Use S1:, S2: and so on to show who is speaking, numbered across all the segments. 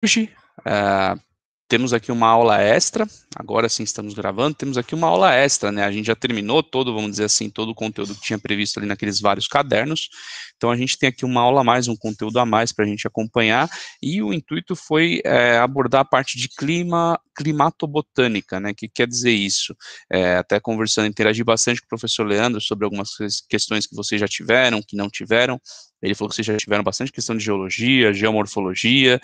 S1: Hoje, temos aqui uma aula extra, agora sim estamos gravando, temos aqui uma aula extra, né, a gente já terminou todo, vamos dizer assim, todo o conteúdo que tinha previsto ali naqueles vários cadernos, então a gente tem aqui uma aula a mais, um conteúdo a mais para a gente acompanhar, e o intuito foi abordar a parte de climatobotânica, né, que quer dizer isso, até conversando, interagir bastante com o professor Leandro sobre algumas questões que vocês já tiveram, que não tiveram, ele falou que vocês já tiveram bastante questão de geologia, geomorfologia,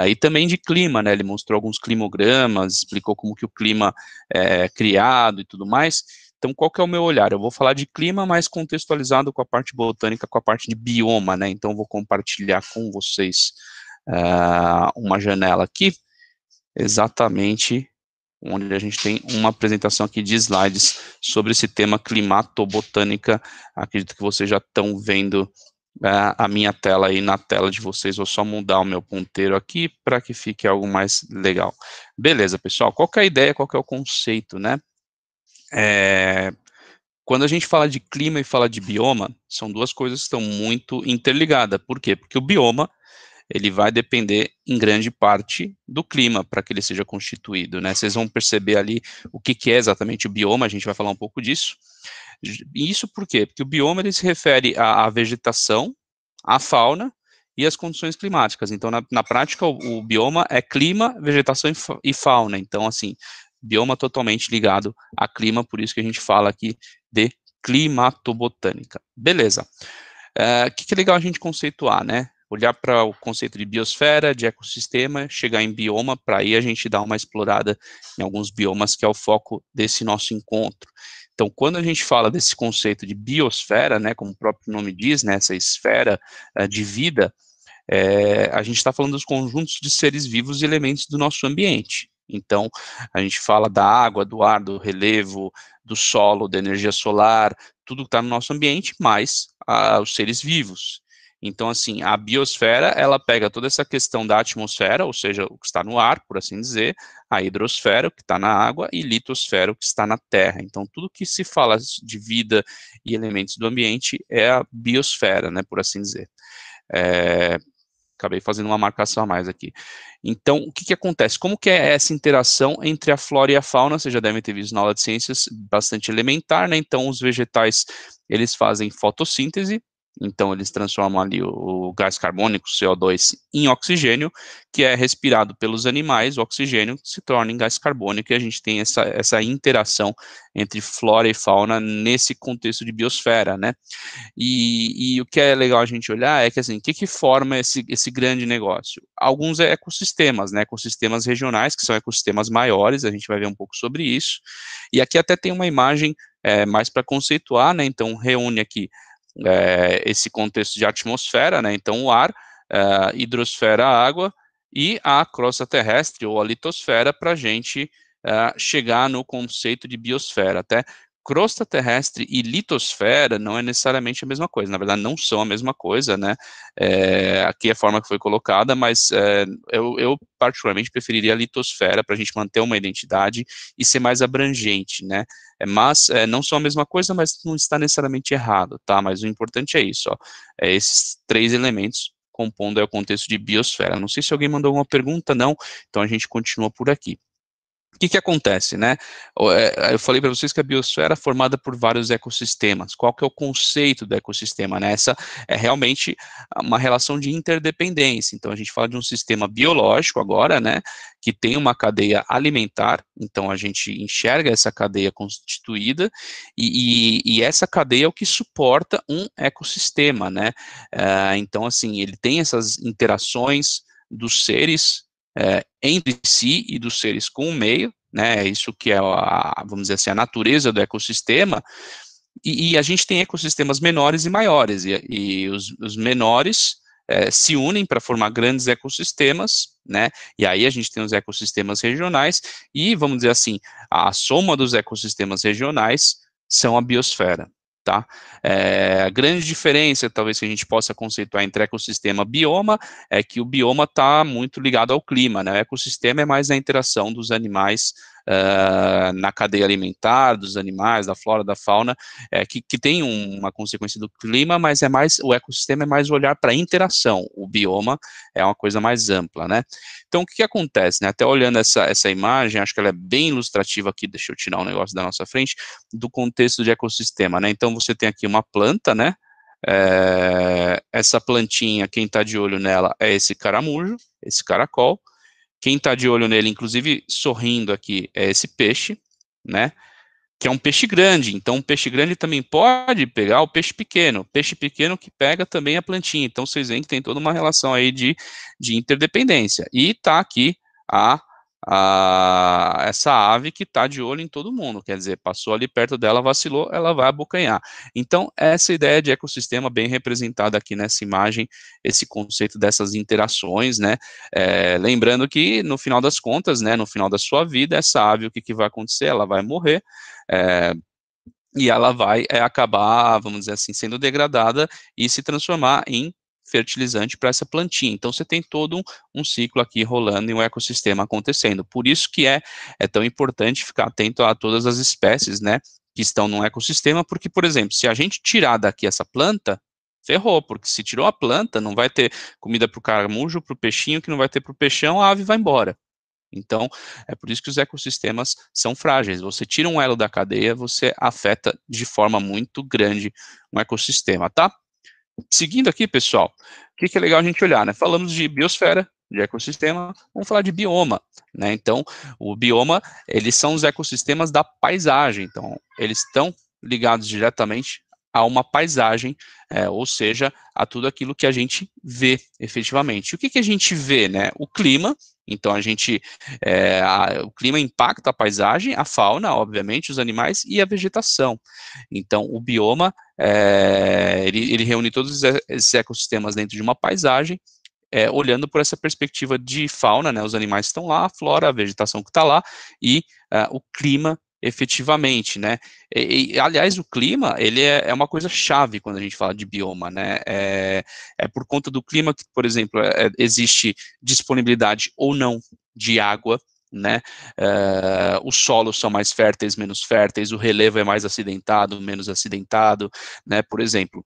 S1: e também de clima, né, ele mostrou alguns climogramas, explicou como que o clima é criado e tudo mais. Então, qual que é o meu olhar? Eu vou falar de clima, mas contextualizado com a parte botânica, com a parte de bioma, né, então vou compartilhar com vocês uma janela aqui, exatamente onde a gente tem uma apresentação aqui de slides sobre esse tema climatobotânica. Acredito que vocês já estão vendo a minha tela aí na tela de vocês. Vou só mudar o meu ponteiro aqui para que fique algo mais legal. Beleza, pessoal, qual que é a ideia, qual que é o conceito, né? Quando a gente fala de clima e fala de bioma, são duas coisas que estão muito interligadas. Por quê? Porque o bioma ele vai depender em grande parte do clima para que ele seja constituído, né? Vocês vão perceber ali o que é exatamente o bioma, a gente vai falar um pouco disso. E isso por quê? Porque o bioma ele se refere à vegetação, à fauna e às condições climáticas. Então, na prática, o bioma é clima, vegetação e fauna. Então, assim, bioma totalmente ligado a clima, por isso que a gente fala aqui de climatobotânica. Beleza. Que é legal a gente conceituar, né? Olhar para o conceito de biosfera, de ecossistema, chegar em bioma, para aí a gente dar uma explorada em alguns biomas, que é o foco desse nosso encontro. Então, quando a gente fala desse conceito de biosfera, né, como o próprio nome diz, né, essa esfera de vida, a gente está falando dos conjuntos de seres vivos e elementos do nosso ambiente. Então, a gente fala da água, do ar, do relevo, do solo, da energia solar, tudo que está no nosso ambiente, mais os seres vivos. Então, assim, a biosfera, ela pega toda essa questão da atmosfera, ou seja, o que está no ar, por assim dizer, a hidrosfera, o que está na água, e litosfera, o que está na terra. Então, tudo que se fala de vida e elementos do ambiente é a biosfera, né, por assim dizer. Acabei fazendo uma marcação a mais aqui. Então, o que acontece? Como que é essa interação entre a flora e a fauna? Vocês já devem ter visto na aula de ciências, bastante elementar, né? Então, os vegetais, eles fazem fotossíntese, então eles transformam ali o gás carbônico, CO2, em oxigênio, que é respirado pelos animais, o oxigênio se torna em gás carbônico, e a gente tem essa interação entre flora e fauna nesse contexto de biosfera, né? E o que é legal a gente olhar é que, assim, o que forma esse grande negócio? Alguns ecossistemas, né, ecossistemas regionais, que são ecossistemas maiores, a gente vai ver um pouco sobre isso, e aqui até tem uma imagem mais para conceituar, né, então reúne aqui esse contexto de atmosfera, né, então o ar, hidrosfera, a água, e a crosta terrestre, ou a litosfera, para a gente chegar no conceito de biosfera. Até crosta terrestre e litosfera não é necessariamente a mesma coisa, na verdade não são a mesma coisa, né, aqui é a forma que foi colocada, mas eu particularmente preferiria a litosfera para a gente manter uma identidade e ser mais abrangente, né, mas não são a mesma coisa, mas não está necessariamente errado, tá, mas o importante é isso, ó, esses três elementos compondo o contexto de biosfera. Não sei se alguém mandou alguma pergunta, não, então a gente continua por aqui. O que acontece, né? Eu falei para vocês que a biosfera é formada por vários ecossistemas. Qual que é o conceito do ecossistema, né? Essa é realmente uma relação de interdependência. Então, a gente fala de um sistema biológico agora, né? Que tem uma cadeia alimentar. Então, a gente enxerga essa cadeia constituída e essa cadeia é o que suporta um ecossistema, né? Então, assim, ele tem essas interações dos seres entre si e dos seres com o meio, né, isso que é, vamos dizer assim, a natureza do ecossistema, e a gente tem ecossistemas menores e maiores, e os menores se unem para formar grandes ecossistemas, né, e aí a gente tem os ecossistemas regionais, e vamos dizer assim, a soma dos ecossistemas regionais são a biosfera. Tá? A grande diferença, talvez, que a gente possa conceituar entre ecossistema e bioma, é que o bioma está muito ligado ao clima, né? O ecossistema é mais a interação dos animais na cadeia alimentar dos animais, da flora, da fauna, que tem uma consequência do clima, mas o ecossistema é mais olhar para a interação, o bioma é uma coisa mais ampla, né? Então, o que acontece, né? Até olhando essa imagem, acho que ela é bem ilustrativa aqui, deixa eu tirar um negócio da nossa frente, do contexto de ecossistema, né? Então, você tem aqui uma planta, né? Essa plantinha, quem está de olho nela é esse caramujo, esse caracol. Quem está de olho nele, inclusive sorrindo aqui, é esse peixe, né? Que é um peixe grande. Então, o peixe grande também pode pegar o peixe pequeno que pega também a plantinha. Então, vocês veem que tem toda uma relação aí de interdependência. E está aqui essa ave que está de olho em todo mundo, quer dizer, passou ali perto dela, vacilou, ela vai abocanhar. Então, essa ideia de ecossistema bem representada aqui nessa imagem, esse conceito dessas interações, né, lembrando que no final das contas, né, no final da sua vida, essa ave, o que vai acontecer? Ela vai morrer, e ela vai acabar, vamos dizer assim, sendo degradada e se transformar em fertilizante para essa plantinha. Então, você tem todo um ciclo aqui rolando e um ecossistema acontecendo. Por isso que é tão importante ficar atento a todas as espécies, né, que estão no ecossistema, porque, por exemplo, se a gente tirar daqui essa planta, ferrou, porque se tirou a planta, não vai ter comida para o caramujo, para o peixinho, que não vai ter para o peixão, a ave vai embora. Então, é por isso que os ecossistemas são frágeis. Você tira um elo da cadeia, você afeta de forma muito grande um ecossistema, tá? Seguindo aqui, pessoal, o que é legal a gente olhar, né? Falamos de biosfera, de ecossistema, vamos falar de bioma, né? Então, o bioma, eles são os ecossistemas da paisagem, então, eles estão ligados diretamente a uma paisagem, ou seja, a tudo aquilo que a gente vê efetivamente. E o que a gente vê, né? O clima, então o clima impacta a paisagem, a fauna, obviamente, os animais e a vegetação. Então, o bioma, ele reúne todos esses ecossistemas dentro de uma paisagem, olhando por essa perspectiva de fauna, né, os animais estão lá, a flora, a vegetação que está lá, e o clima efetivamente, né, aliás, o clima, ele é uma coisa chave quando a gente fala de bioma, né, por conta do clima que, por exemplo, existe disponibilidade ou não de água, né, os solos são mais férteis, menos férteis, o relevo é mais acidentado, menos acidentado, né, por exemplo,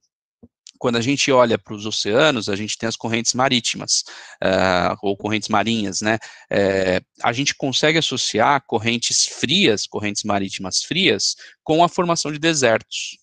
S1: quando a gente olha para os oceanos, a gente tem as correntes marítimas, ou correntes marinhas, né, a gente consegue associar correntes frias, correntes marítimas frias, com a formação de desertos.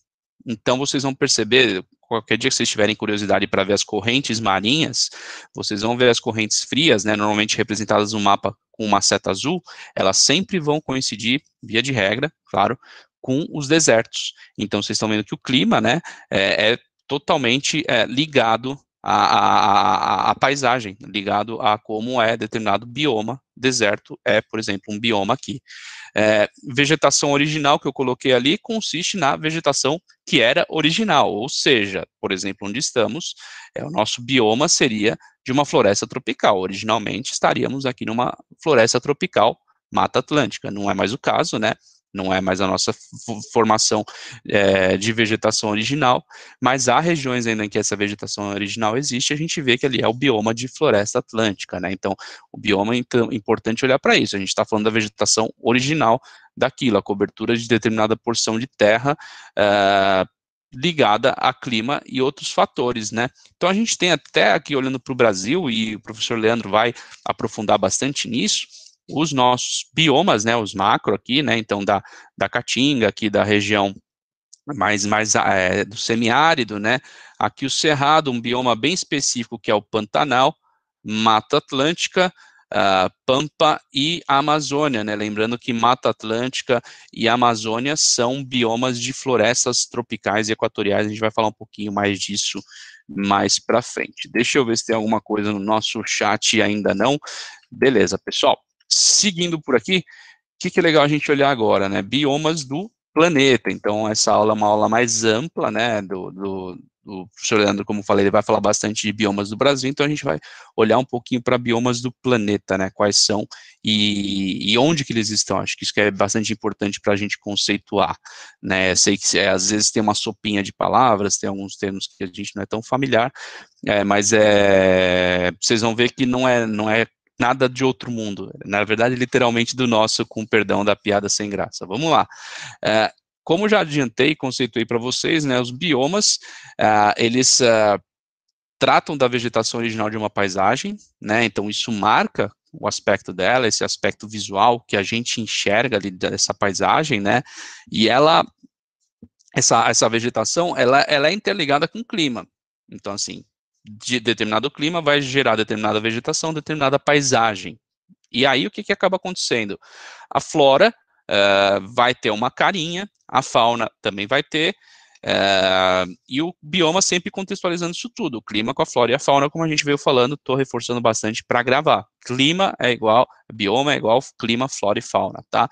S1: Então, vocês vão perceber, qualquer dia que vocês tiverem curiosidade para ver as correntes marinhas, vocês vão ver as correntes frias, né, normalmente representadas no mapa com uma seta azul, elas sempre vão coincidir, via de regra, claro, com os desertos. Então, vocês estão vendo que o clima, né, é totalmente ligado à paisagem, ligado a como é determinado bioma. Deserto é, por exemplo, um bioma aqui. Vegetação original que eu coloquei ali consiste na vegetação que era original, ou seja, por exemplo, onde estamos, o nosso bioma seria de uma floresta tropical. Originalmente estaríamos aqui numa floresta tropical, Mata Atlântica. Não é mais o caso, né? Não é mais a nossa formação de vegetação original, mas há regiões ainda em que essa vegetação original existe, a gente vê que ali é o bioma de floresta atlântica, né? Então, o bioma, então, é importante olhar para isso. A gente está falando da vegetação original daquilo, a cobertura de determinada porção de terra ligada a clima e outros fatores, né? Então, a gente tem até aqui, olhando para o Brasil, e o professor Leandro vai aprofundar bastante nisso, os nossos biomas, né, os macro aqui, né, então da Caatinga, aqui da região mais do semiárido, né, aqui o Cerrado, um bioma bem específico que é o Pantanal, Mata Atlântica, Pampa e Amazônia, né, lembrando que Mata Atlântica e Amazônia são biomas de florestas tropicais e equatoriais, a gente vai falar um pouquinho mais disso mais para frente. Deixa eu ver se tem alguma coisa no nosso chat ainda não. Beleza, pessoal. Seguindo por aqui, o que é legal a gente olhar agora, né? Biomas do planeta. Então, essa aula é uma aula mais ampla, né? Do professor Leandro, como falei, ele vai falar bastante de biomas do Brasil, então a gente vai olhar um pouquinho para biomas do planeta, né? Quais são e onde que eles estão. Acho que isso que é bastante importante para a gente conceituar, né? Sei que às vezes tem uma sopinha de palavras, tem alguns termos que a gente não é tão familiar, mas vocês vão ver que não é nada de outro mundo, na verdade, literalmente do nosso, com perdão da piada sem graça. Vamos lá. Como já adiantei e conceituei para vocês, né, os biomas, eles tratam da vegetação original de uma paisagem, né, então isso marca o aspecto dela, esse aspecto visual que a gente enxerga ali dessa paisagem, né, e essa vegetação, ela é interligada com o clima, então assim, de determinado clima vai gerar determinada vegetação, determinada paisagem, e aí o que acaba acontecendo? A flora vai ter uma carinha, a fauna também vai ter, e o bioma sempre contextualizando isso tudo, o clima com a flora e a fauna, como a gente veio falando, estou reforçando bastante para gravar. Clima é igual, bioma é igual, clima, flora e fauna, tá?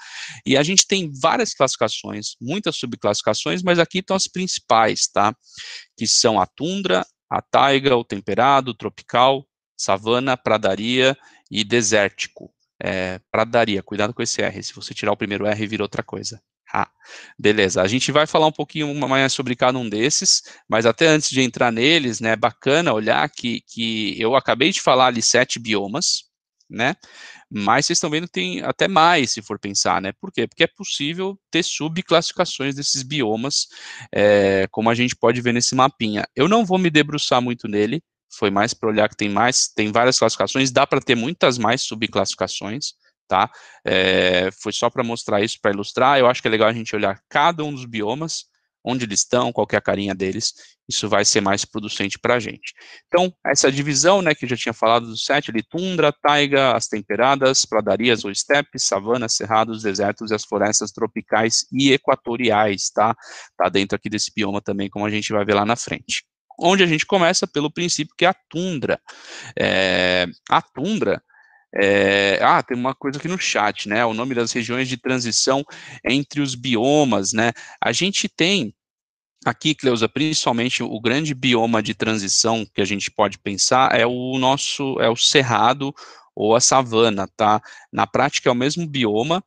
S1: E a gente tem várias classificações, muitas subclassificações, mas aqui estão as principais, tá? Que são a tundra, a taiga, o temperado, o tropical, savana, pradaria e desértico. Pradaria, cuidado com esse R, se você tirar o primeiro R vira outra coisa. Beleza, a gente vai falar um pouquinho mais sobre cada um desses, mas até antes de entrar neles, né, é bacana olhar que eu acabei de falar ali 7 biomas, né, mas vocês estão vendo que tem até mais, se for pensar, né, por quê? Porque é possível ter subclassificações desses biomas, como a gente pode ver nesse mapinha. Eu não vou me debruçar muito nele, foi mais para olhar que tem várias classificações, dá para ter muitas mais subclassificações, tá? Foi só para mostrar isso, para ilustrar. Eu acho que é legal a gente olhar cada um dos biomas, onde eles estão, qual que é a carinha deles, isso vai ser mais producente para a gente. Então, essa divisão, né, que eu já tinha falado dos 7, ali, tundra, taiga, as temperadas, pradarias ou estepes, savanas, cerrados, desertos e as florestas tropicais e equatoriais, tá? Tá dentro aqui desse bioma também, como a gente vai ver lá na frente. Onde a gente começa pelo princípio que é a tundra. A tundra tem uma coisa aqui no chat, né? O nome das regiões de transição entre os biomas, né? A gente tem aqui, Cleusa, principalmente o grande bioma de transição que a gente pode pensar é o cerrado ou a savana, tá? Na prática é o mesmo bioma,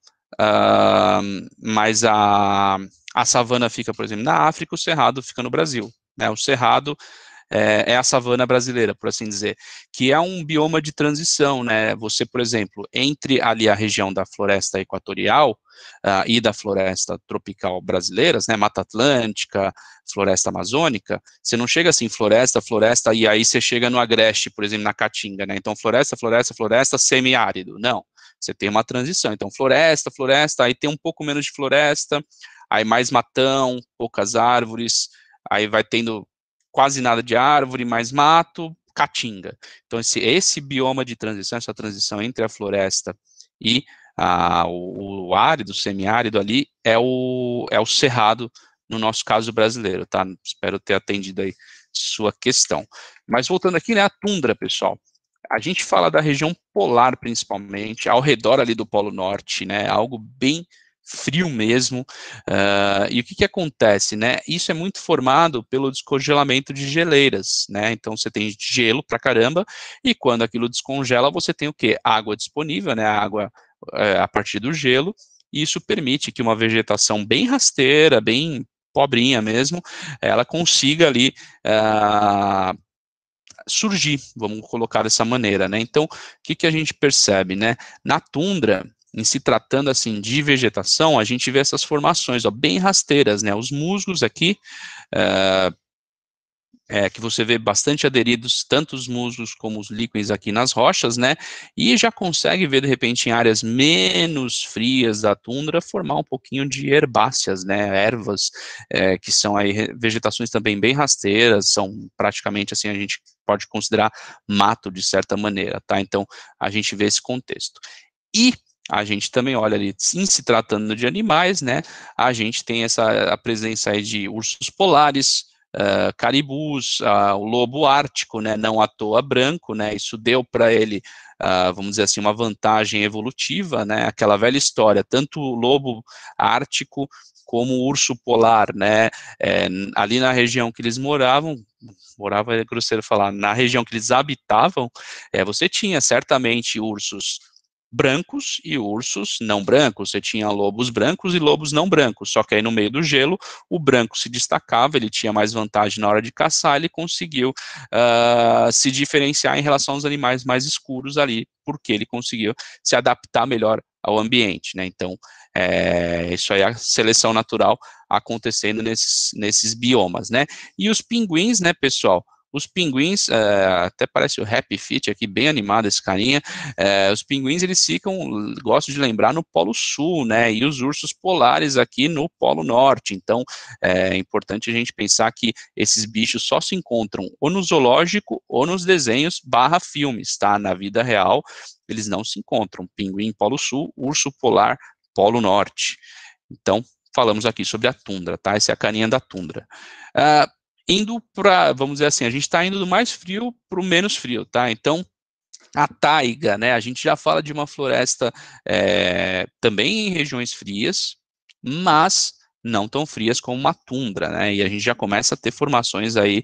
S1: mas a savana fica, por exemplo, na África, o cerrado fica no Brasil, né? O cerrado é a savana brasileira, por assim dizer, que é um bioma de transição, né? Você, por exemplo, entre ali a região da floresta equatorial e da floresta tropical brasileiras, né? Mata Atlântica, floresta amazônica, você não chega assim, floresta, floresta, e aí você chega no agreste, por exemplo, na caatinga, né? Então, floresta, floresta, floresta, semiárido. Não, você tem uma transição. Então, floresta, floresta, aí tem um pouco menos de floresta, aí mais matão, poucas árvores, aí vai tendo quase nada de árvore, mais mato, caatinga. Então, esse bioma de transição, essa transição entre a floresta e o árido, o semiárido ali, é o cerrado, no nosso caso brasileiro, tá? Espero ter atendido aí sua questão. Mas voltando aqui, né, a tundra, pessoal. A gente fala da região polar, principalmente, ao redor ali do Polo Norte, né, algo bem frio mesmo, e o que acontece, né, isso é muito formado pelo descongelamento de geleiras, né, então você tem gelo pra caramba, e quando aquilo descongela, você tem o quê? Água disponível, né, água a partir do gelo, e isso permite que uma vegetação bem rasteira, bem pobrinha mesmo, ela consiga ali surgir, vamos colocar dessa maneira, né? Então, o que a gente percebe, né? Na tundra, em se tratando assim de vegetação, a gente vê essas formações, ó, bem rasteiras, né? Os musgos aqui, que você vê bastante aderidos, tanto os musgos como os líquens aqui nas rochas, né, e já consegue ver, de repente, em áreas menos frias da tundra, formar um pouquinho de herbáceas, né, ervas, que são aí vegetações também bem rasteiras, são praticamente, assim, a gente pode considerar mato, de certa maneira, tá, então a gente vê esse contexto. E a gente também olha ali, em se tratando de animais, né, a gente tem a presença aí de ursos polares, caribus, o lobo ártico, né, não à toa branco, né, isso deu para ele, vamos dizer assim, uma vantagem evolutiva, né, aquela velha história, tanto o lobo ártico como o urso polar, né, ali na região que eles morava é grosseiro falar, na região que eles habitavam, você tinha certamente ursos brancos e ursos não brancos. Você tinha lobos brancos e lobos não brancos, só que aí no meio do gelo, o branco se destacava, ele tinha mais vantagem na hora de caçar, ele conseguiu se diferenciar em relação aos animais mais escuros ali, porque ele conseguiu se adaptar melhor ao ambiente, né? Então, isso aí é a seleção natural acontecendo nesses biomas, né? E os pinguins, né, pessoal? Os pinguins, até parece o Happy Feet aqui, bem animado esse carinha. Os pinguins, eles ficam, gosto de lembrar, no Polo Sul, né? E os ursos polares aqui no Polo Norte. Então, é importante a gente pensar que esses bichos só se encontram ou no zoológico ou nos desenhos / filmes, tá? Na vida real, eles não se encontram. Pinguim Polo Sul, urso polar Polo Norte. Então, falamos aqui sobre a tundra, tá? Essa é a carinha da tundra. Indo para, vamos dizer assim, a gente está indo do mais frio para o menos frio, tá? Então, a taiga, né? A gente já fala de uma floresta também em regiões frias, mas não tão frias como uma tundra, né? E a gente já começa a ter formações aí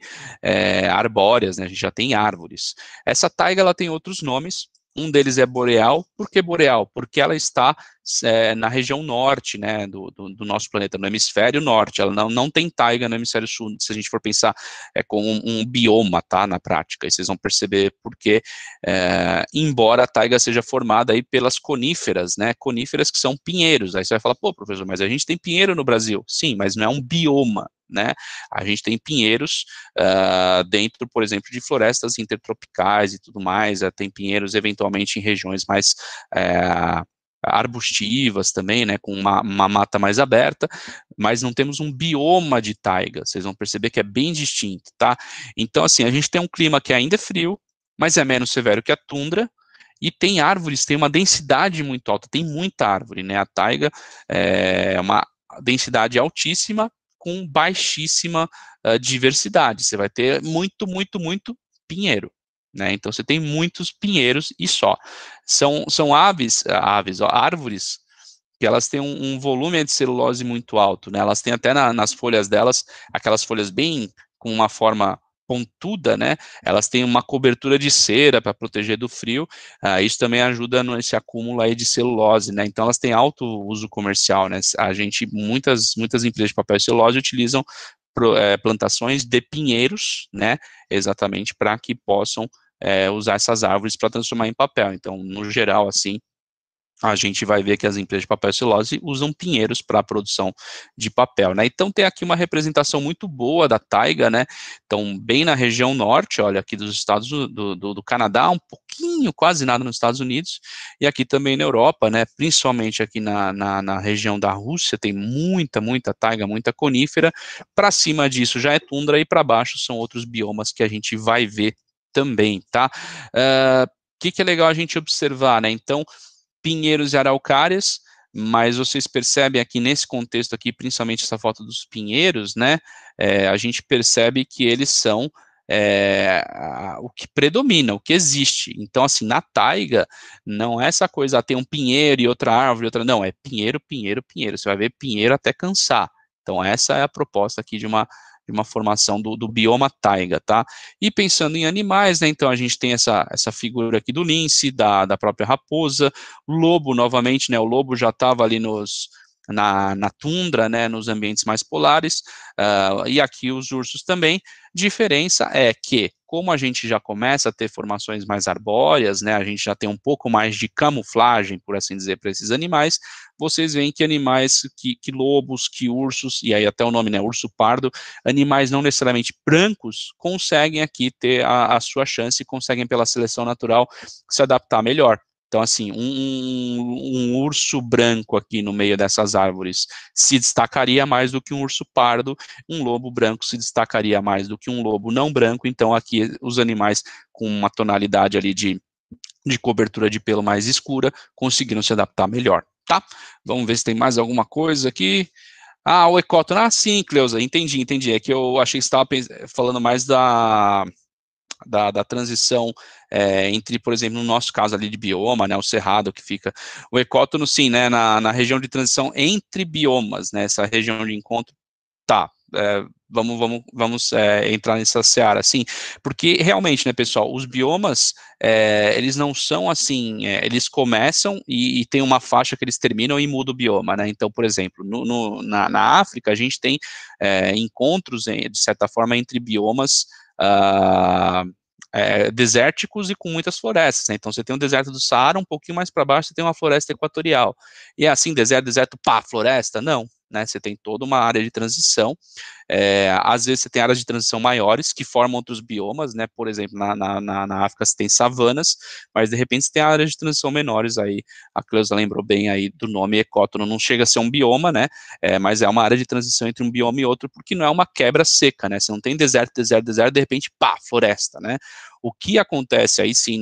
S1: arbóreas, né? A gente já tem árvores. Essa taiga, ela tem outros nomes. Um deles é boreal. Por que boreal? Porque ela está na região norte, né, do nosso planeta, no hemisfério norte. Ela não tem taiga no hemisfério sul, se a gente for pensar como um bioma, tá, na prática. E vocês vão perceber porque, embora a taiga seja formada aí pelas coníferas, né, coníferas que são pinheiros. Aí você vai falar, pô, professor, mas a gente tem pinheiro no Brasil. Sim, mas não é um bioma, né? A gente tem pinheiros dentro, por exemplo, de florestas intertropicais e tudo mais, tem pinheiros eventualmente em regiões mais arbustivas também, né, com uma mata mais aberta, mas não temos um bioma de taiga, vocês vão perceber que é bem distinto, tá? Então, assim, a gente tem um clima que ainda é frio, mas é menos severo que a tundra, e tem árvores, tem uma densidade muito alta, tem muita árvore, né? A taiga é uma densidade altíssima com baixíssima diversidade. Você vai ter muito, muito, muito pinheiro, né? Então você tem muitos pinheiros e só. São árvores que elas têm um volume de celulose muito alto, né? Elas têm até nas folhas delas, aquelas folhas bem com uma forma pontuda, né? Elas têm uma cobertura de cera para proteger do frio. Isso também ajuda nesse acúmulo aí de celulose, né? Então elas têm alto uso comercial, né? Muitas empresas de papel e celulose utilizam plantações de pinheiros, né? Exatamente para que possam usar essas árvores para transformar em papel. Então, no geral, assim, a gente vai ver que as empresas de papel e celulose usam pinheiros para a produção de papel, né? Então tem aqui uma representação muito boa da taiga, né? Então, bem na região norte, olha, aqui dos estados do Canadá, um pouquinho, quase nada nos Estados Unidos, e aqui também na Europa, né? Principalmente aqui na região da Rússia, tem muita taiga, muita conífera. Para cima disso já é tundra, e para baixo são outros biomas que a gente vai ver também, tá? Que é legal a gente observar, né? Então, pinheiros e araucárias, mas vocês percebem aqui nesse contexto aqui, principalmente essa foto dos pinheiros, né, a gente percebe que eles são o que predomina, o que existe. Então, assim, na taiga, não é essa coisa, tem um pinheiro e outra árvore, outra, não, é pinheiro, pinheiro, pinheiro, você vai ver pinheiro até cansar. Então, essa é a proposta aqui de uma formação do bioma taiga, tá? E pensando em animais, né, então a gente tem essa figura aqui do lince, da própria raposa, o lobo, novamente, né, o lobo já estava ali na tundra, né, nos ambientes mais polares, e aqui os ursos também. Diferença é que, como a gente já começa a ter formações mais arbóreas, né, a gente já tem um pouco mais de camuflagem, por assim dizer, para esses animais, vocês veem que animais, que lobos, que ursos, e aí até o nome, né, urso pardo, animais não necessariamente brancos, conseguem aqui ter a sua chance, conseguem pela seleção natural se adaptar melhor. Então, assim, um urso branco aqui no meio dessas árvores se destacaria mais do que um urso pardo, um lobo branco se destacaria mais do que um lobo não branco. Então, aqui os animais com uma tonalidade ali de cobertura de pelo mais escura conseguiram se adaptar melhor, tá? Vamos ver se tem mais alguma coisa aqui. O ecótono, sim, Cleusa, entendi. É que eu achei que você estava falando mais da transição entre, por exemplo, no nosso caso ali de bioma, né, o cerrado que fica, o ecótono, sim, né, na região de transição entre biomas, né, essa região de encontro, tá, vamos entrar nessa seara, assim, porque realmente, né, pessoal, os biomas, eles não são assim, eles começam e tem uma faixa que eles terminam e muda o bioma, né, então, por exemplo, na África, a gente tem encontros, de certa forma, entre biomas, desérticos e com muitas florestas, né? Então você tem o deserto do Saara, um pouquinho mais para baixo você tem uma floresta equatorial, e é assim, deserto, pá, floresta? Não, né, você tem toda uma área de transição, às vezes você tem áreas de transição maiores, que formam outros biomas, né, por exemplo, na África você tem savanas, mas de repente você tem áreas de transição menores aí, a Cleusa lembrou bem aí do nome ecótono, não chega a ser um bioma, né, mas é uma área de transição entre um bioma e outro, porque não é uma quebra seca, né, você não tem deserto, de repente, pá, floresta, né, o que acontece aí sim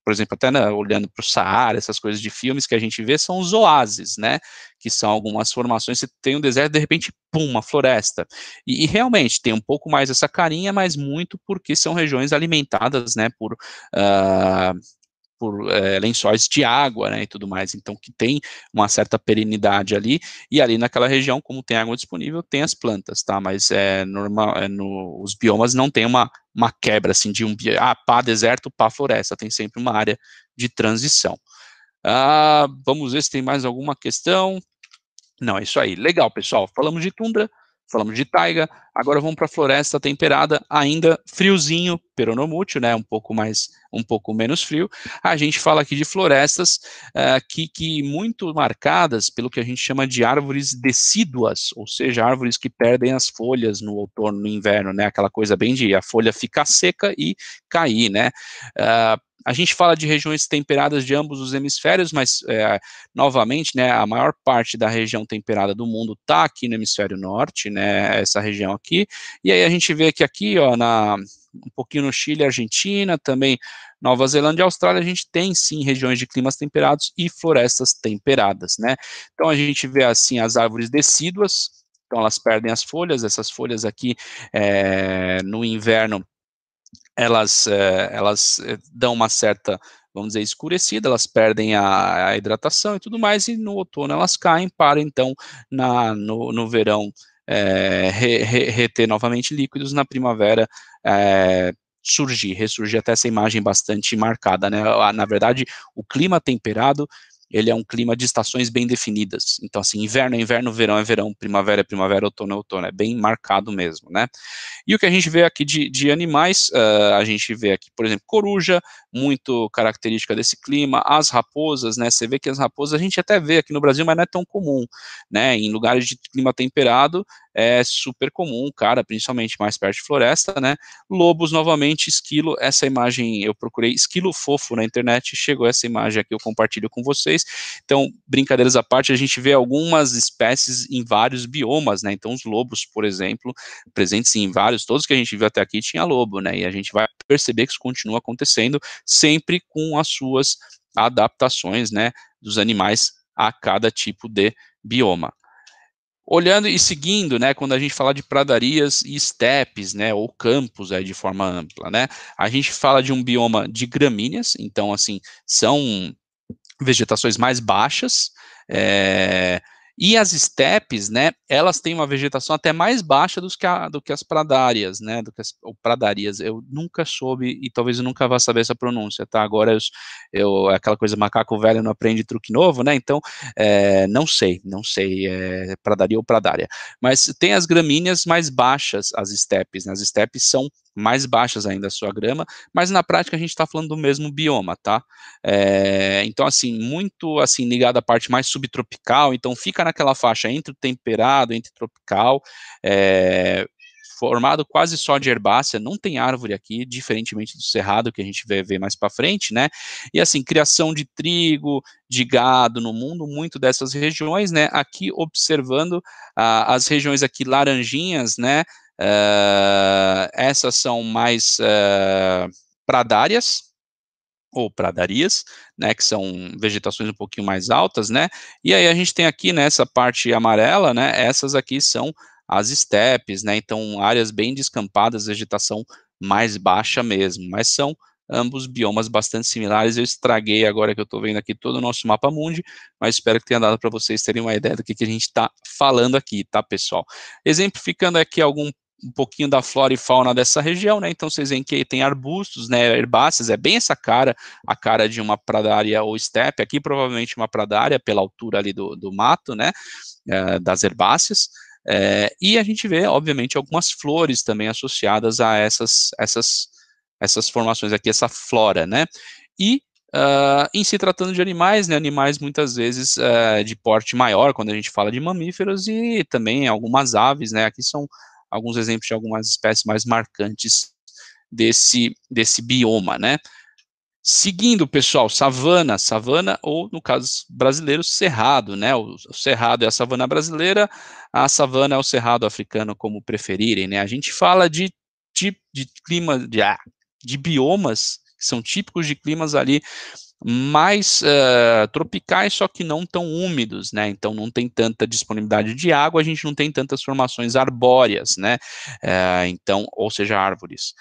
S1: por exemplo, até olhando para o Saara, essas coisas de filmes que a gente vê são os oásis, né, que são algumas formações, você tem um deserto, de repente, pum, uma floresta, e realmente tem um pouco mais essa carinha, mas muito porque são regiões alimentadas, né, por lençóis de água, né, e tudo mais, então que tem uma certa perenidade ali, e ali naquela região, como tem água disponível, tem as plantas, tá, mas normal, os biomas não tem uma quebra, assim, de pá deserto, pá floresta, tem sempre uma área de transição. Vamos ver se tem mais alguma questão. Não, é isso aí. Legal, pessoal. Falamos de tundra, falamos de taiga, agora vamos para a floresta temperada, ainda friozinho, peronomútil, né? Um pouco menos frio. A gente fala aqui de florestas que muito marcadas pelo que a gente chama de árvores decíduas, ou seja, árvores que perdem as folhas no outono, no inverno, né? Aquela coisa bem de a folha ficar seca e cair, né? A gente fala de regiões temperadas de ambos os hemisférios, mas novamente, né, a maior parte da região temperada do mundo está aqui no hemisfério norte, né, essa região aqui, e aí a gente vê que aqui, ó, um pouquinho no Chile, Argentina, também Nova Zelândia e Austrália, a gente tem sim regiões de climas temperados e florestas temperadas, né, então a gente vê assim as árvores decíduas, então elas perdem as folhas, essas folhas aqui no inverno, elas dão uma certa, vamos dizer, escurecida, elas perdem a hidratação e tudo mais, e no outono elas caem para então no verão reter novamente líquidos, na primavera ressurgir até essa imagem bastante marcada, né? Na verdade, o clima temperado, ele é um clima de estações bem definidas, então assim, inverno é inverno, verão é verão, primavera é primavera, outono é outono, é bem marcado mesmo, né? E o que a gente vê aqui de animais, a gente vê aqui, por exemplo, coruja, muito característica desse clima, as raposas, né, você vê que as raposas a gente até vê aqui no Brasil, mas não é tão comum, né, em lugares de clima temperado, é super comum, cara, principalmente mais perto de floresta, né, lobos novamente, esquilo, essa imagem eu procurei, esquilo fofo na internet, chegou essa imagem aqui, eu compartilho com vocês, então, brincadeiras à parte, a gente vê algumas espécies em vários biomas, né, então os lobos, por exemplo, presentes em vários, todos que a gente viu até aqui tinha lobo, né, e a gente vai perceber que isso continua acontecendo, sempre com as suas adaptações, né, dos animais a cada tipo de bioma. Olhando e seguindo, né, quando a gente fala de pradarias e estepes, né, ou campos aí de forma ampla, né, a gente fala de um bioma de gramíneas, então, assim, são vegetações mais baixas, e as estepes, né, elas têm uma vegetação até mais baixa do que as pradárias, né, ou pradarias, eu nunca soube, e talvez eu nunca vá saber essa pronúncia, tá, agora aquela coisa, macaco velho não aprende truque novo, né, então, não sei, pradaria ou pradária, mas tem as gramíneas mais baixas, as estepes, né, as estepes são mais baixas ainda a sua grama, mas na prática a gente está falando do mesmo bioma, tá? Então, assim, muito assim ligado à parte mais subtropical, então fica naquela faixa entre o temperado, entre tropical, formado quase só de herbácea, não tem árvore aqui, diferentemente do cerrado que a gente vai ver mais para frente, né? E assim, criação de trigo, de gado no mundo, muito dessas regiões, né? Aqui observando as regiões aqui laranjinhas, né? Essas são mais pradárias, ou pradarias, né, que são vegetações um pouquinho mais altas, né, e aí a gente tem aqui nessa parte amarela, né, essas aqui são as estepes, né, então áreas bem descampadas, vegetação mais baixa mesmo, mas são ambos biomas bastante similares. Eu estraguei agora que eu estou vendo aqui todo o nosso mapa mundi, mas espero que tenha dado para vocês terem uma ideia do que a gente está falando aqui, tá, pessoal? Exemplificando aqui um pouquinho da flora e fauna dessa região, né? Então vocês veem que tem arbustos, né, herbáceas, é bem essa cara, a cara de uma pradária ou estepe, aqui provavelmente uma pradária pela altura ali do mato, né, das herbáceas, e a gente vê, obviamente, algumas flores também associadas a essas formações aqui, essa flora, né, e em se tratando de animais, né, animais muitas vezes de porte maior, quando a gente fala de mamíferos, e também algumas aves, né, aqui são alguns exemplos de algumas espécies mais marcantes desse bioma, né. Seguindo, pessoal, savana ou, no caso brasileiro, cerrado, né, o cerrado é a savana brasileira, a savana é o cerrado africano, como preferirem, né. A gente fala de clima, de biomas que são típicos de climas ali mais tropicais, só que não tão úmidos, né, então não tem tanta disponibilidade de água, a gente não tem tantas formações arbóreas, né, então, ou seja, árvores.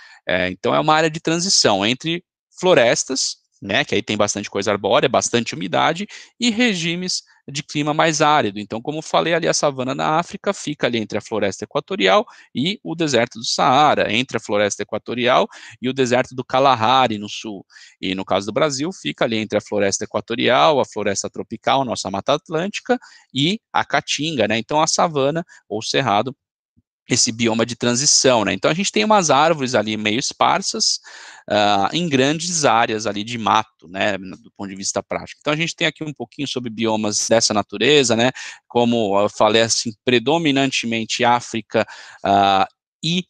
S1: Então é uma área de transição entre florestas, né, que aí tem bastante coisa arbórea, bastante umidade, e regimes de clima mais árido. Então, como falei ali, a savana na África fica ali entre a floresta equatorial e o deserto do Saara, entre a floresta equatorial e o deserto do Kalahari no sul. E no caso do Brasil, fica ali entre a floresta equatorial, a floresta tropical, nossa Mata Atlântica, e a Caatinga, né? Então a savana ou cerrado, esse bioma de transição, né? Então a gente tem umas árvores ali meio esparsas, em grandes áreas ali de mato, né, do ponto de vista prático. Então a gente tem aqui um pouquinho sobre biomas dessa natureza, né, como eu falei assim, predominantemente África e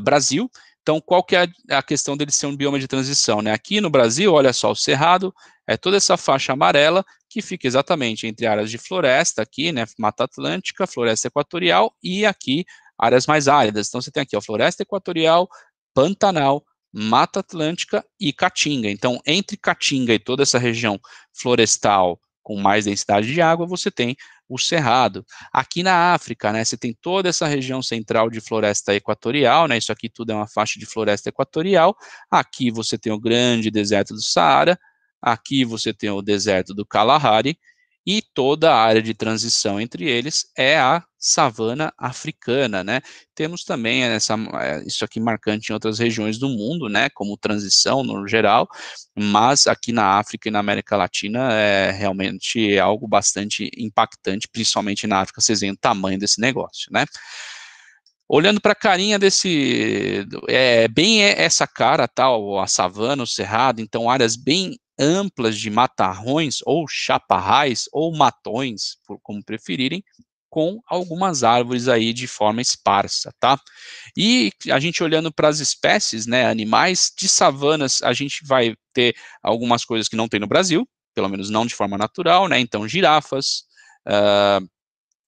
S1: Brasil. Então qual que é a questão dele ser um bioma de transição, né? Aqui no Brasil, olha só, o Cerrado é toda essa faixa amarela que fica exatamente entre áreas de floresta aqui, né, Mata Atlântica, floresta equatorial, e aqui áreas mais áridas. Então você tem aqui a floresta equatorial, Pantanal, Mata Atlântica e Caatinga. Então, entre Caatinga e toda essa região florestal com mais densidade de água, você tem o Cerrado. Aqui na África, né, você tem toda essa região central de floresta equatorial, né, isso aqui tudo é uma faixa de floresta equatorial. Aqui você tem o grande deserto do Saara, aqui você tem o deserto do Kalahari, e toda a área de transição entre eles é a savana africana, né? Temos também isso aqui marcante em outras regiões do mundo, né, como transição no geral, mas aqui na África e na América Latina é realmente algo bastante impactante, principalmente na África, vocês veem o tamanho desse negócio, né? Olhando para a carinha bem essa cara, tal, a savana, o cerrado, então áreas bem amplas de matarrões ou chaparrais ou matões, como preferirem, com algumas árvores aí de forma esparsa, tá? E a gente olhando para as espécies, né, animais de savanas, a gente vai ter algumas coisas que não tem no Brasil, pelo menos não de forma natural, né? Então girafas, uh,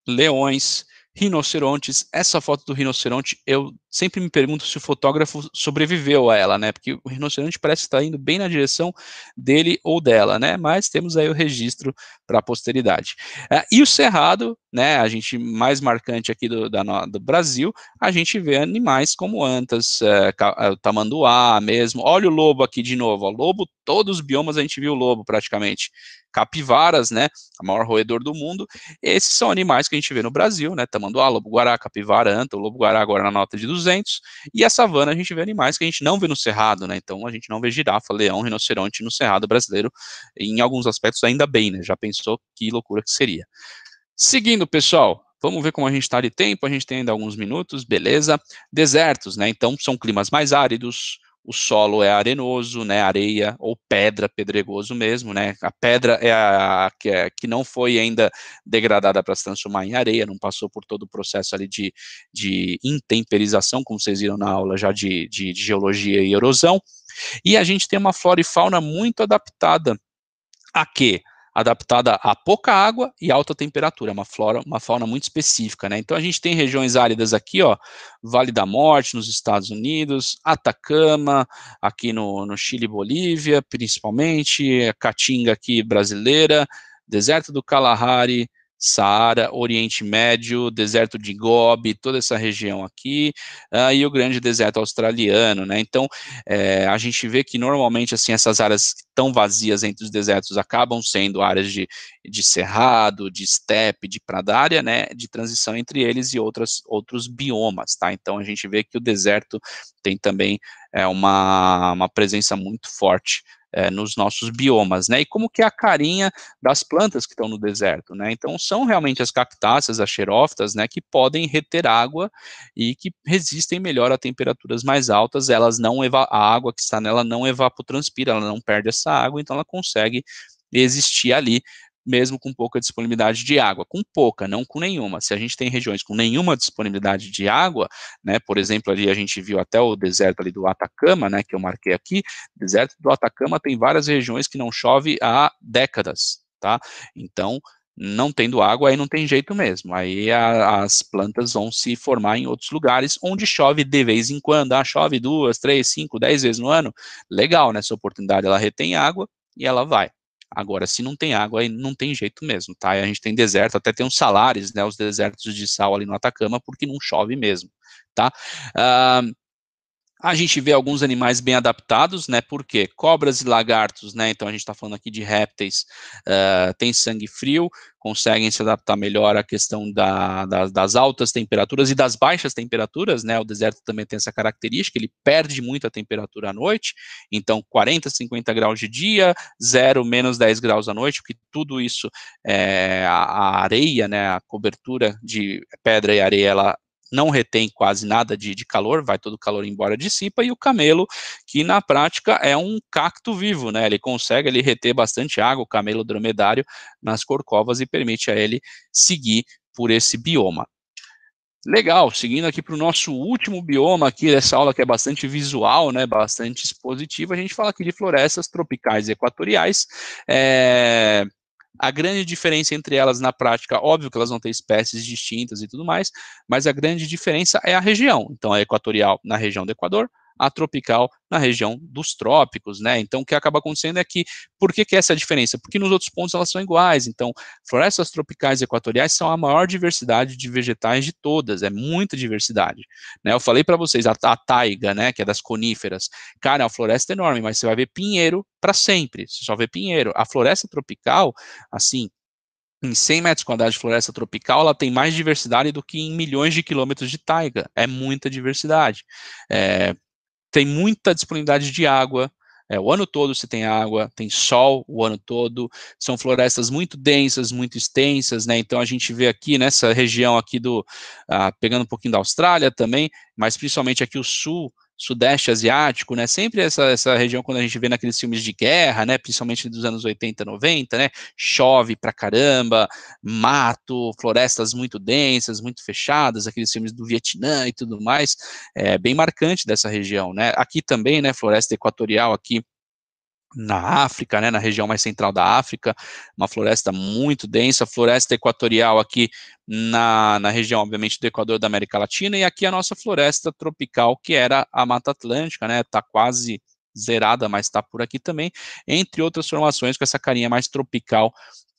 S1: leões, rinocerontes. Essa foto do rinoceronte, eu sempre me pergunto se o fotógrafo sobreviveu a ela, né? Porque o rinoceronte parece estar indo bem na direção dele ou dela, né? Mas temos aí o registro para a posteridade. E o cerrado, né? A gente mais marcante aqui do Brasil, a gente vê animais como antas, tamanduá mesmo. Olha o lobo aqui de novo. Ó, lobo, todos os biomas a gente viu o lobo praticamente. Capivaras, né? O maior roedor do mundo. Esses são animais que a gente vê no Brasil, né, tamanduá, lobo-guará, capivara, anta, o lobo-guará agora na nota de 200, e a savana a gente vê animais que a gente não vê no cerrado, né, então a gente não vê girafa, leão, rinoceronte no cerrado brasileiro, em alguns aspectos ainda bem, né, já pensou que loucura que seria. Seguindo, pessoal, vamos ver como a gente está de tempo, a gente tem ainda alguns minutos, beleza. Desertos, né, então são climas mais áridos, o solo é arenoso, né, areia ou pedra, pedregoso mesmo, né, a pedra é que não foi ainda degradada para se transformar em areia, não passou por todo o processo ali de intemperização, como vocês viram na aula já de geologia e erosão, e a gente tem uma flora e fauna muito adaptada a quê? Adaptada a pouca água e alta temperatura, uma fauna muito específica, né? Então a gente tem regiões áridas aqui, ó, Vale da Morte nos Estados Unidos, Atacama, aqui no Chile e Bolívia, principalmente, a Caatinga aqui brasileira, deserto do Kalahari, Saara, Oriente Médio, deserto de Gobi, toda essa região aqui, e o grande deserto australiano, né? Então, a gente vê que normalmente, assim, essas áreas tão vazias entre os desertos acabam sendo áreas de cerrado, de estepe, de pradária, né, de transição entre eles e outros biomas, tá? Então a gente vê que o deserto tem também uma presença muito forte nos nossos biomas, né? E como que é a carinha das plantas que estão no deserto, né? Então são realmente as cactáceas, as xerófitas, né, que podem reter água e que resistem melhor a temperaturas mais altas. Elas não a água que está nela não evapotranspira, ela não perde essa água, então ela consegue existir ali mesmo com pouca disponibilidade de água, com pouca, não com nenhuma. Se a gente tem regiões com nenhuma disponibilidade de água, né, por exemplo, ali a gente viu até o deserto ali do Atacama, né, que eu marquei aqui, o deserto do Atacama tem várias regiões que não chove há décadas, tá? Então, não tendo água, aí não tem jeito mesmo, aí as plantas vão se formar em outros lugares, onde chove de vez em quando, chove 2, 3, 5, 10 vezes no ano, legal, nessa oportunidade ela retém água, e ela vai. Agora, se não tem água, aí não tem jeito mesmo, tá? E a gente tem deserto, até tem uns salares, né, os desertos de sal ali no Atacama, porque não chove mesmo, tá? A gente vê alguns animais bem adaptados, né? Por quê? Cobras e lagartos, né? Então a gente está falando aqui de répteis, tem sangue frio, conseguem se adaptar melhor à questão das altas temperaturas e das baixas temperaturas, né? O deserto também tem essa característica, ele perde muito a temperatura à noite, então 40, 50 graus de dia, 0, menos 10 graus à noite, porque tudo isso, a areia, né? A cobertura de pedra e areia, ela não retém quase nada de calor, vai todo o calor embora, dissipa, e o camelo, que na prática é um cacto vivo, né, ele consegue ali reter bastante água, o camelo dromedário, nas corcovas, e permite a ele seguir por esse bioma. Legal, seguindo aqui para o nosso último bioma aqui dessa aula, que é bastante visual, né, bastante expositiva, a gente fala aqui de florestas tropicais e equatoriais. A grande diferença entre elas na prática, óbvio que elas vão ter espécies distintas e tudo mais, mas a grande diferença é a região. Então, a equatorial na região do Equador, a tropical na região dos trópicos, né? Então, o que acaba acontecendo é que, por que essa diferença? Porque nos outros pontos elas são iguais. Então, florestas tropicais e equatoriais são a maior diversidade de vegetais de todas, é muita diversidade, né? Eu falei para vocês, a taiga, né, que é das coníferas, cara, é uma floresta enorme, mas você vai ver pinheiro para sempre, você só vê pinheiro. A floresta tropical, assim, em 100 metros quadrados de floresta tropical, ela tem mais diversidade do que em milhões de quilômetros de taiga, é muita diversidade. Tem muita disponibilidade de água, o ano todo você tem água, tem sol o ano todo, são florestas muito densas, muito extensas, né? Então a gente vê aqui nessa região aqui pegando um pouquinho da Austrália também, mas principalmente aqui o sul, sudeste asiático, né? Sempre essa região, quando a gente vê naqueles filmes de guerra, né? Principalmente dos anos 80, 90, né? Chove pra caramba, mato, florestas muito densas, muito fechadas, aqueles filmes do Vietnã e tudo mais, bem marcante dessa região, né? Aqui também, né? Floresta equatorial aqui na África, né, na região mais central da África, uma floresta muito densa, floresta equatorial aqui na região, obviamente, do Equador da América Latina, e aqui a nossa floresta tropical, que era a Mata Atlântica, né, tá quase zerada, mas está por aqui também, entre outras formações com essa carinha mais tropical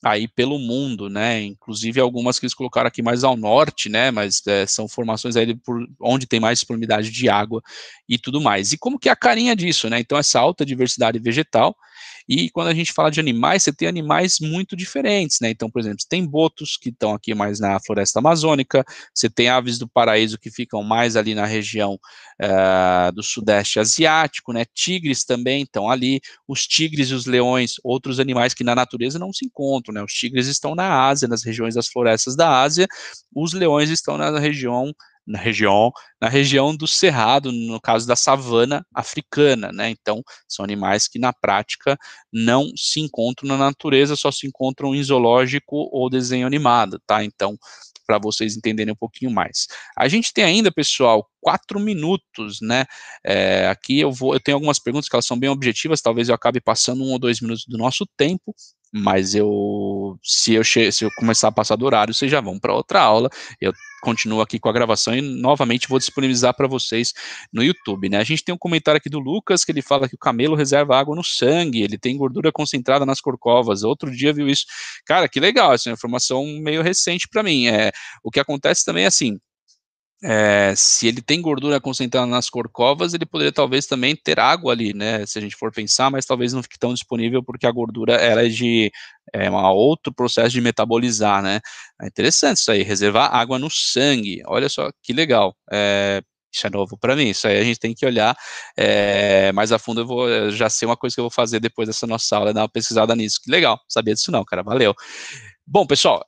S1: aí pelo mundo, né, inclusive algumas que eles colocaram aqui mais ao norte, né, mas são formações aí por onde tem mais disponibilidade de água e tudo mais. E como que é a carinha disso, né? Então, essa alta diversidade vegetal, e quando a gente fala de animais, você tem animais muito diferentes, né? Então, por exemplo, você tem botos que estão aqui mais na floresta amazônica, você tem aves do paraíso que ficam mais ali na região do sudeste asiático, né? Tigres também estão ali, os tigres e os leões, outros animais que na natureza não se encontram, né? Os tigres estão na Ásia, nas regiões das florestas da Ásia, os leões estão na região na região do cerrado, no caso da savana africana, né? Então, são animais que na prática não se encontram na natureza, só se encontram em zoológico ou desenho animado, tá? Então, para vocês entenderem um pouquinho mais. A gente tem ainda, pessoal, 4 minutos, né? Aqui eu tenho algumas perguntas que elas são bem objetivas, talvez eu acabe passando 1 ou 2 minutos do nosso tempo, mas eu se eu começar a passar do horário, vocês já vão para outra aula, eu continuo aqui com a gravação e novamente vou disponibilizar para vocês no YouTube, né? A gente tem um comentário aqui do Lucas, que ele fala que o camelo reserva água no sangue, ele tem gordura concentrada nas corcovas, outro dia viu isso. Cara, que legal, essa é uma informação meio recente para mim. O que acontece também é assim, se ele tem gordura concentrada nas corcovas, ele poderia talvez também ter água ali, né, se a gente for pensar, mas talvez não fique tão disponível, porque a gordura ela é um outro processo de metabolizar, né. É interessante isso aí, reservar água no sangue, olha só que legal. Isso é novo para mim, isso aí a gente tem que olhar mais a fundo, eu já sei uma coisa que eu vou fazer depois dessa nossa aula, dar uma pesquisada nisso, que legal, sabia disso não, cara, valeu. Bom, pessoal,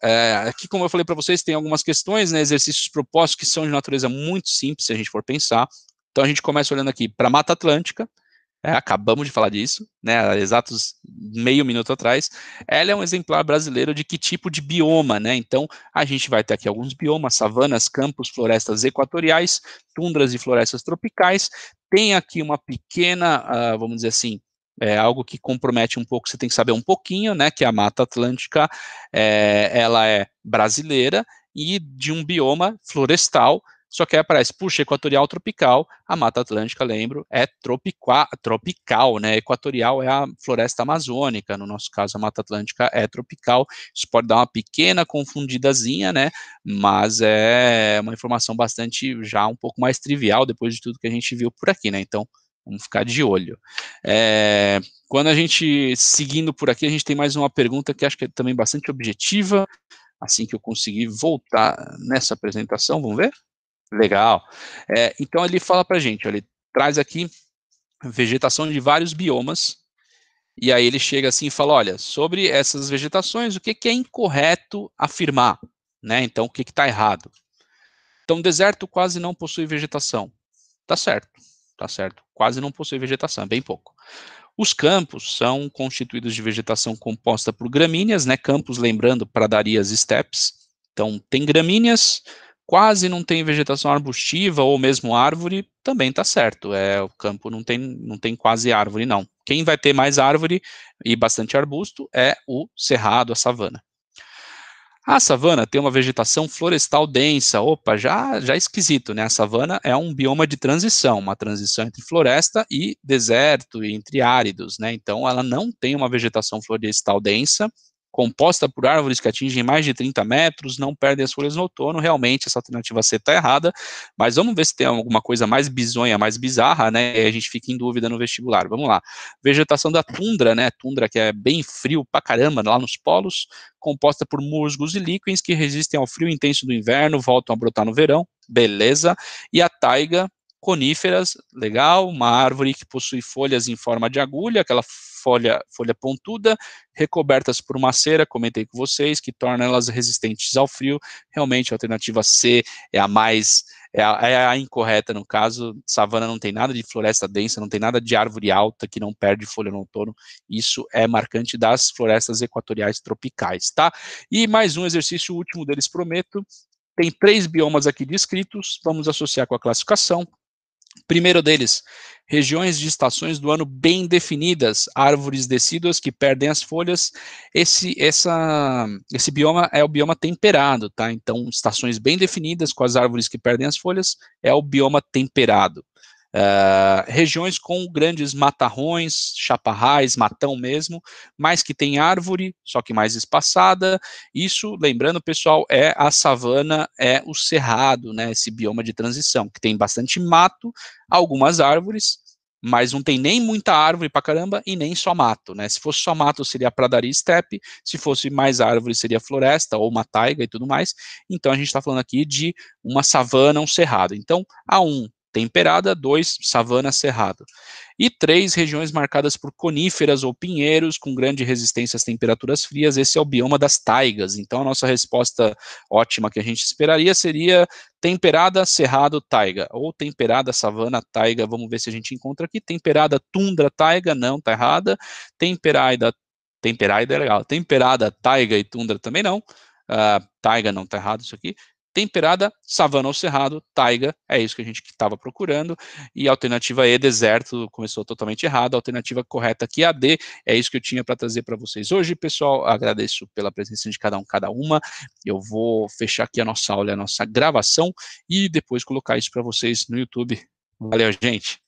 S1: aqui como eu falei para vocês, tem algumas questões, né, exercícios propostos que são de natureza muito simples, se a gente for pensar. Então a gente começa olhando aqui para a Mata Atlântica, acabamos de falar disso, né, há exatos meio minuto atrás. Ela é um exemplar brasileiro de que tipo de bioma, né? Então a gente vai ter aqui alguns biomas: savanas, campos, florestas equatoriais, tundras e florestas tropicais. Tem aqui uma pequena, vamos dizer assim, algo que compromete um pouco, você tem que saber um pouquinho, né, que a Mata Atlântica, ela é brasileira e de um bioma florestal, só que aí aparece, puxa, equatorial tropical, a Mata Atlântica, lembro, é tropical, né, equatorial é a floresta amazônica, no nosso caso a Mata Atlântica é tropical, isso pode dar uma pequena confundidazinha, né, mas é uma informação bastante, já um pouco mais trivial, depois de tudo que a gente viu por aqui, né, então vamos ficar de olho. Quando a gente, seguindo por aqui, a gente tem mais uma pergunta que acho que é também bastante objetiva, assim que eu conseguir voltar nessa apresentação, vamos ver? Legal. Então ele fala para a gente, ele traz aqui vegetação de vários biomas, e aí ele chega assim e fala, olha, sobre essas vegetações, o que, que é incorreto afirmar, né? Então, o que está errado? Então, o deserto quase não possui vegetação. Tá certo, quase não possui vegetação, é bem pouco. Os campos são constituídos de vegetação composta por gramíneas, né? Campos, lembrando, pradarias e steppes. Então, tem gramíneas, quase não tem vegetação arbustiva ou mesmo árvore, também está certo. O campo não tem quase árvore, não. Quem vai ter mais árvore e bastante arbusto é o cerrado, a savana. A savana tem uma vegetação florestal densa. Opa, já é esquisito, né? A savana é um bioma de transição, uma transição entre floresta e deserto, e entre áridos, né? Então, ela não tem uma vegetação florestal densa, composta por árvores que atingem mais de 30 metros, não perdem as folhas no outono. Realmente, essa alternativa C está errada, mas vamos ver se tem alguma coisa mais bizonha, mais bizarra, né? E a gente fica em dúvida no vestibular. Vamos lá. Vegetação da tundra, né? Tundra que é bem frio pra caramba, lá nos polos, composta por musgos e líquens que resistem ao frio intenso do inverno, voltam a brotar no verão, beleza. E a taiga, coníferas, legal, uma árvore que possui folhas em forma de agulha, aquela folha pontuda, recobertas por uma cera, comentei com vocês, que torna elas resistentes ao frio. Realmente a alternativa C é a mais, é a incorreta no caso. Savana não tem nada de floresta densa, não tem nada de árvore alta que não perde folha no outono. Isso é marcante das florestas equatoriais tropicais, tá? E mais um exercício último deles, prometo. Tem 3 biomas aqui descritos, vamos associar com a classificação. Primeiro deles, regiões de estações do ano bem definidas, árvores decíduas que perdem as folhas. Esse bioma é o bioma temperado, tá? Então, estações bem definidas com as árvores que perdem as folhas é o bioma temperado. Regiões com grandes matarrões, chaparrais, matão mesmo, mas que tem árvore, só que mais espaçada. Isso, lembrando, pessoal, é a savana, é o cerrado, né, esse bioma de transição, que tem bastante mato, algumas árvores, mas não tem nem muita árvore pra caramba e nem só mato, né? Se fosse só mato, seria pradaria e steppe, se fosse mais árvore, seria floresta ou uma taiga e tudo mais. Então, a gente está falando aqui de uma savana, um cerrado. Então, A1, temperada, 2, savana, cerrado. E 3, regiões marcadas por coníferas ou pinheiros com grande resistência às temperaturas frias. Esse é o bioma das taigas. Então, a nossa resposta ótima que a gente esperaria seria temperada, cerrado, taiga. Ou temperada, savana, taiga. Vamos ver se a gente encontra aqui. Temperada, tundra, taiga. Não, tá errada. Temperada é legal. Temperada, taiga e tundra também não. Taiga não, tá errado isso aqui. temperada, savana ou cerrado, taiga, é isso que a gente estava procurando, e a alternativa E, deserto, começou totalmente errado, a alternativa correta aqui é a D, é isso que eu tinha para trazer para vocês hoje, pessoal, agradeço pela presença de cada uma, eu vou fechar aqui a nossa aula, a nossa gravação, e depois colocar isso para vocês no YouTube. Valeu, gente!